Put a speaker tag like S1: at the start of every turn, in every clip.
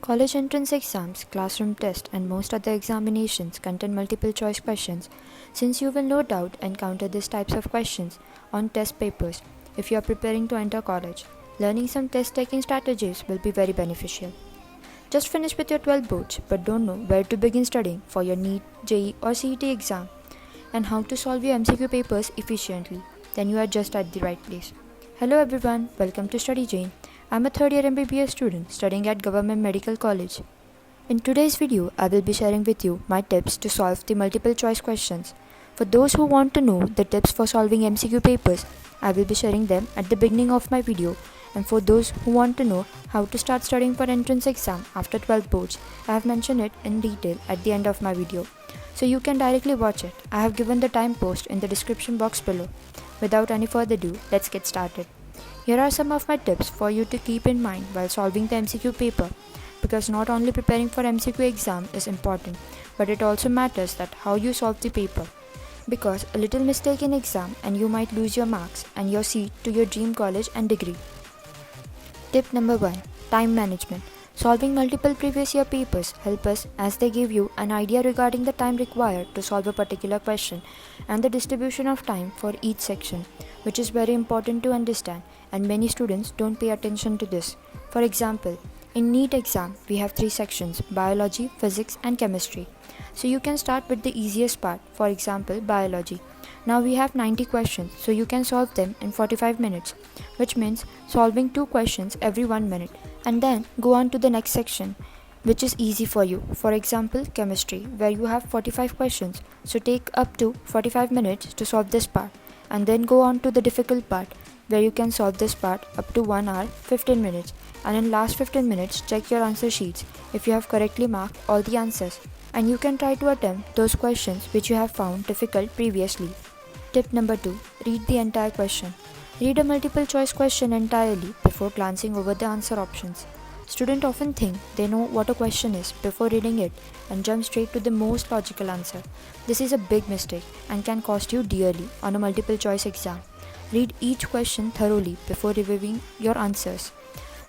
S1: College entrance exams, classroom tests, and most other examinations contain multiple choice questions, since you will no doubt encounter these types of questions on test papers if you are preparing to enter college. Learning some test taking strategies will be very beneficial. Just finished with your 12 boards but don't know where to begin studying for your Neet, JEE, or CET exam and how to solve your MCQ papers efficiently, then you are just at the right place. Hello everyone, welcome to Study Jane. I'm a third year mbbs student studying at Government Medical College. In today's video, I will be sharing with you my tips to solve the multiple choice questions. For those who want to know the tips for solving MCQ papers, I will be sharing them at the beginning of my video. And for those who want to know how to start studying for entrance exam after 12 boards, I have mentioned it in detail at the end of my video. So you can directly watch it. I have given the time post in the description box below. Without any further ado, let's get started. Here are some of my tips for you to keep in mind while solving the MCQ paper, because not only preparing for MCQ exam is important, but it also matters that how you solve the paper. Because a little mistake in exam and you might lose your marks and your seat to your dream college and degree. Tip number 1. Time management. Solving multiple previous year papers help us as they give you an idea regarding the time required to solve a particular question and the distribution of time for each section, which is very important to understand, and many students don't pay attention to this. For example, in NEET exam, we have 3 sections: biology, physics and chemistry. So you can start with the easiest part, for example, biology. Now we have 90 questions, so you can solve them in 45 minutes, which means solving 2 questions every 1 minute, and then go on to the next section, which is easy for you. For example, chemistry, where you have 45 questions, so take up to 45 minutes to solve this part, and then go on to the difficult part, where you can solve this part up to 1 hour 15 minutes, and in last 15 minutes check your answer sheets if you have correctly marked all the answers, and you can try to attempt those questions which you have found difficult previously. Tip number 2. Read the entire question. Read a multiple choice question entirely before glancing over the answer options. Students often think they know what a question is before reading it and jump straight to the most logical answer. This is a big mistake and can cost you dearly on a multiple choice exam. Read each question thoroughly before reviewing your answers.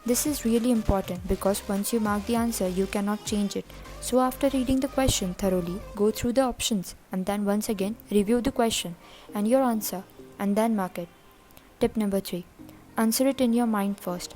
S1: This is really important because once you mark the answer, you cannot change it. So after reading the question thoroughly, go through the options and then once again review the question and your answer and then mark it. Tip number 3. Answer it in your mind first.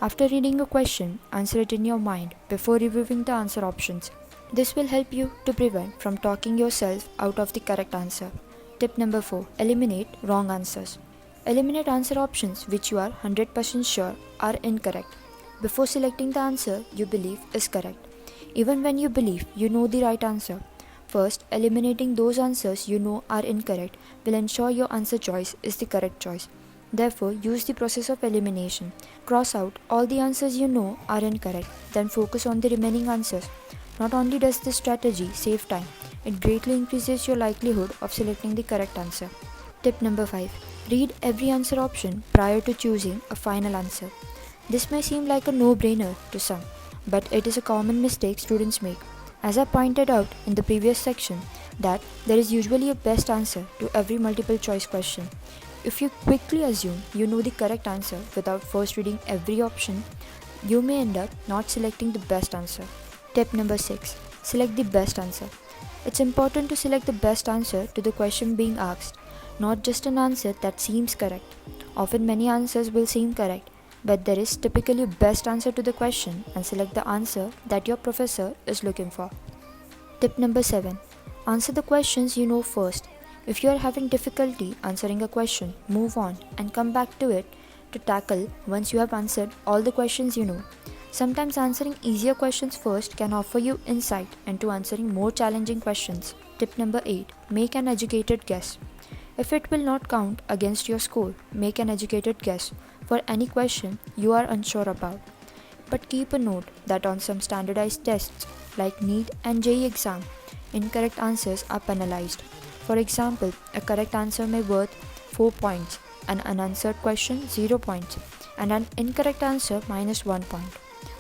S1: After reading a question, answer it in your mind before reviewing the answer options. This will help you to prevent from talking yourself out of the correct answer. Tip number 4. Eliminate wrong answers. Eliminate answer options which you are 100% sure are incorrect before selecting the answer you believe is correct, even when you believe you know the right answer. First, eliminating those answers you know are incorrect will ensure your answer choice is the correct choice. Therefore, use the process of elimination. Cross out all the answers you know are incorrect, then focus on the remaining answers. Not only does this strategy save time, it greatly increases your likelihood of selecting the correct answer. Tip number 5. Read every answer option prior to choosing a final answer. This may seem like a no-brainer to some, but it is a common mistake students make. As I pointed out in the previous section, that there is usually a best answer to every multiple choice question. If you quickly assume you know the correct answer without first reading every option, you may end up not selecting the best answer. Tip number 6. Select the best answer. It's important to select the best answer to the question being asked, not just an answer that seems correct. Often many answers will seem correct, but there is typically a best answer to the question, and select the answer that your professor is looking for. Tip number 7. Answer the questions you know first. If you are having difficulty answering a question, move on and come back to it to tackle once you have answered all the questions you know. Sometimes answering easier questions first can offer you insight into answering more challenging questions. Tip number 8. Make an educated guess. If it will not count against your score, make an educated guess for any question you are unsure about. But keep a note that on some standardized tests like NEET and JEE exam, incorrect answers are penalized. For example, a correct answer may worth 4 points, an unanswered question 0 points, and an incorrect answer -1 point.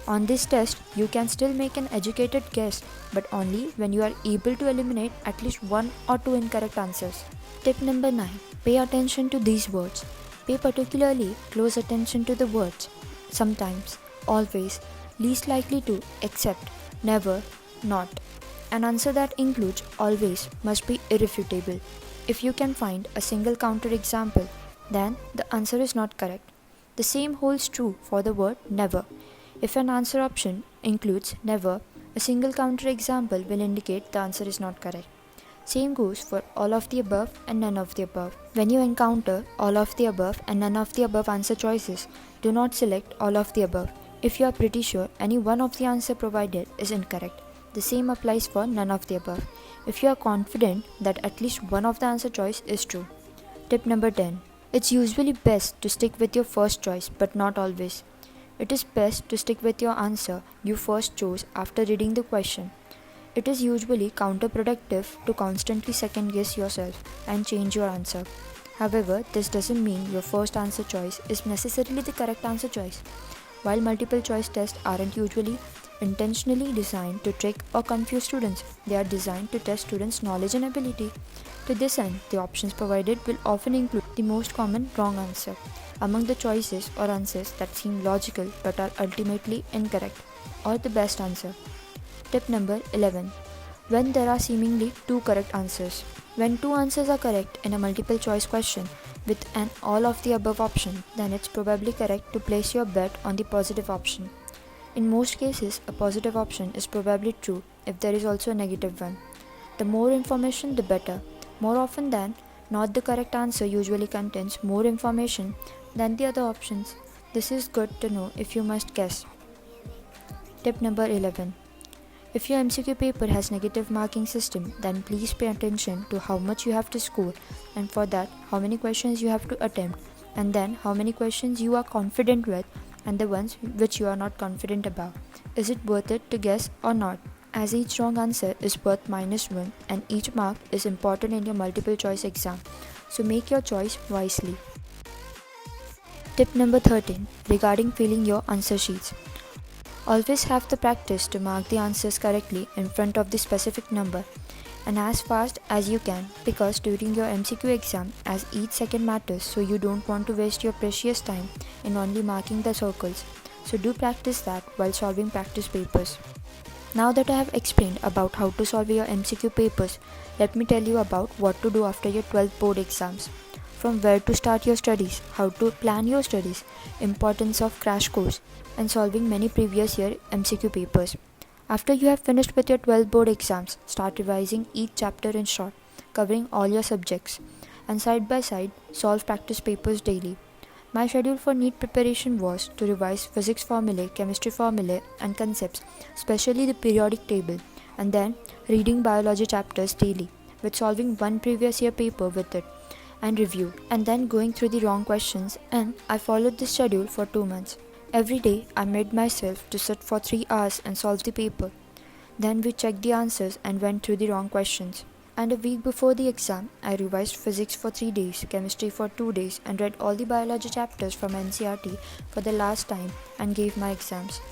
S1: On this test, you can still make an educated guess, but only when you are able to eliminate at least 1 or 2 incorrect answers. Tip number 9. Pay attention to these words. Pay particularly close attention to the words sometimes, always, least likely to, except, never, not. An answer that includes always must be irrefutable. If you can find a single counterexample, then the answer is not correct. The same holds true for the word never. If an answer option includes never, a single counterexample will indicate the answer is not correct. Same goes for all of the above and none of the above. When you encounter all of the above and none of the above answer choices, do not select all of the above. If you are pretty sure any one of the answer provided is incorrect, the same applies for none of the above. If you are confident that at least one of the answer choice is true. Tip number 10. It's usually best to stick with your first choice, but not always. It is best to stick with your answer you first chose after reading the question. It is usually counterproductive to constantly second guess yourself and change your answer. However, this doesn't mean your first answer choice is necessarily the correct answer choice. While multiple choice tests aren't usually intentionally designed to trick or confuse students, they are designed to test students' knowledge and ability. To this end, the options provided will often include the most common wrong answer among the choices or answers that seem logical but are ultimately incorrect, or the best answer. Tip number 11. When there are seemingly two correct answers. When two answers are correct in a multiple choice question with an all of the above option, then it's probably correct to place your bet on the positive option. In most cases, a positive option is probably true if there is also a negative one. The more information, the better. More often than not, the correct answer usually contains more information than the other options. This is good to know if you must guess. Tip number 11. If your MCQ paper has negative marking system, then please pay attention to how much you have to score, and for that, how many questions you have to attempt, and then how many questions you are confident with and the ones which you are not confident about. Is it worth it to guess or not? As each wrong answer is worth -1 and each mark is important in your multiple choice exam, so make your choice wisely. Tip number 13. Regarding filling your answer sheets. Always have the practice to mark the answers correctly in front of the specific number and as fast as you can, because during your MCQ exam, as each second matters, so you don't want to waste your precious time in only marking the circles. So do practice that while solving practice papers. Now that I have explained about how to solve your MCQ papers, let me tell you about what to do after your 12th board exams. From where to start your studies, how to plan your studies, importance of crash course, and solving many previous year MCQ papers. After you have finished with your 12 board exams, start revising each chapter in short, covering all your subjects, and side by side, solve practice papers daily. My schedule for NEET preparation was to revise physics formulae, chemistry formulae, and concepts, especially the periodic table, and then reading biology chapters daily, with solving one previous year paper with it, and review, and then going through the wrong questions, and I followed this schedule for 2 months. Every day, I made myself to sit for 3 hours and solve the paper. Then we checked the answers and went through the wrong questions. And a week before the exam, I revised physics for 3 days, chemistry for 2 days, and read all the biology chapters from NCERT for the last time and gave my exams.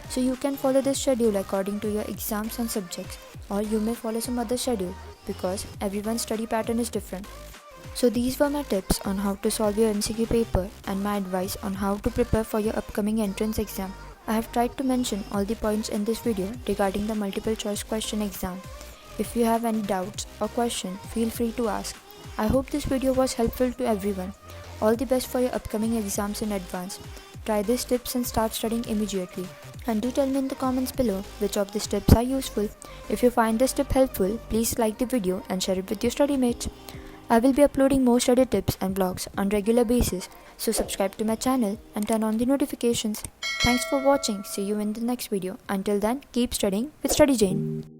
S1: So you can follow this schedule according to your exams and subjects, or you may follow some other schedule because everyone's study pattern is different. So these were my tips on how to solve your MCQ paper and my advice on how to prepare for your upcoming entrance exam. I have tried to mention all the points in this video regarding the multiple choice question exam. If you have any doubts or question, feel free to ask. I hope this video was helpful to everyone. All the best for your upcoming exams in advance. Try these tips and start studying immediately. And do tell me in the comments below which of these tips are useful. If you find this tip helpful, please like the video and share it with your study mates. I will be uploading more study tips and blogs on regular basis, so subscribe to my channel and turn on the notifications. Thanks for watching. See you in the next video. Until then, keep studying with Study Jane.